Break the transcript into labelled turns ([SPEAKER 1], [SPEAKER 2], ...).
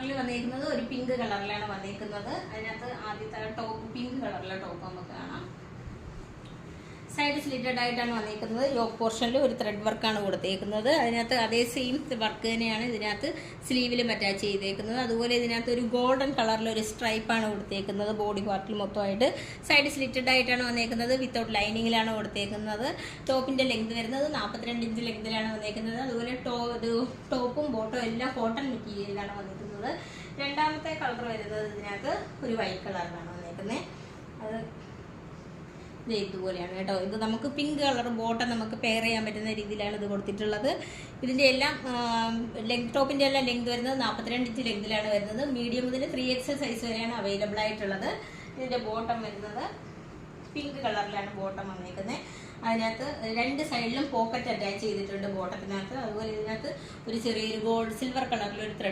[SPEAKER 1] കളറിൽ വന്നിരിക്കുന്നത് ഒരു പിങ്ക് കളറിലാണ് വന്നിരിക്കുന്നത്. അതിനകത്ത് ആദ്യത്തെ ടോപ്പ് പിങ്ക് കളറിലെ ടോപ്പ് നമുക്ക് കാണാം. സൈഡ് സ്ലിറ്റഡ് ആയിട്ടാണ് വന്നിരിക്കുന്നത്. യോക്ക് പോർഷനിൽ ഒരു ത്രെഡ് വർക്കാണ് കൊടുത്തേക്കുന്നത്. അതിനകത്ത് അതേ സെയിം വർക്ക് തന്നെയാണ് ഇതിനകത്ത് സ്ലീവിലും അറ്റാച്ച് ചെയ്തേക്കുന്നത്. അതുപോലെ ഇതിനകത്ത് ഒരു ഗോൾഡൻ കളറിലൊരു സ്ട്രൈപ്പാണ് കൊടുത്തേക്കുന്നത് ബോഡി പാർട്ടിൽ മൊത്തമായിട്ട്. സൈഡ് സ്ലിറ്റഡ് ആയിട്ടാണ് വന്നിരിക്കുന്നത്. വിത്തൗട്ട് ലൈനിങ്ങിലാണ് കൊടുത്തേക്കുന്നത്. ടോപ്പിന്റെ ലെങ്ത് വരുന്നത് 42 ഇഞ്ച് ലെങ്തിലാണ് വന്നിരിക്കുന്നത്. അതുപോലെ ടോപ്പും ബോട്ടും എല്ലാം കോട്ടൺ മെറ്റീരിയലിലാണ് വന്നിരിക്കുന്നത്. രണ്ടാമത്തെ കളർ വരുന്നത് ഇതിനകത്ത് ഒരു വൈറ്റ് കളറിലാണ് വന്നിരിക്കുന്നത്. അത് ഇതുപോലെയാണ് കേട്ടോ. ഇത് നമുക്ക് പിങ്ക് കളർ ബോട്ടം നമുക്ക് പെയർ ചെയ്യാൻ പറ്റുന്ന രീതിയിലാണ് ഇത് കൊടുത്തിട്ടുള്ളത്. ഇതിൻ്റെ എല്ലാം ടോപ്പിൻ്റെ എല്ലാം ലെങ്ത് വരുന്നത് 42 ഇഞ്ച് ലെങ്തിലാണ് വരുന്നത്. മീഡിയം മുതൽ 3XL സൈസ് വരെയാണ് അവൈലബിൾ ആയിട്ടുള്ളത്. ഇതിൻ്റെ ബോട്ടം വരുന്നത് പിങ്ക് കളറിലാണ് ബോട്ടം വന്നിരിക്കുന്നത്. അതിനകത്ത് രണ്ട് സൈഡിലും പോക്കറ്റ് അറ്റാച്ച് ചെയ്തിട്ടുണ്ട് ബോട്ടത്തിനകത്ത്. അതുപോലെ ഇതിനകത്ത് ഒരു ചെറിയൊരു ഗോൾഡ് സിൽവർ കളറിലൊരു ത്രെഡ്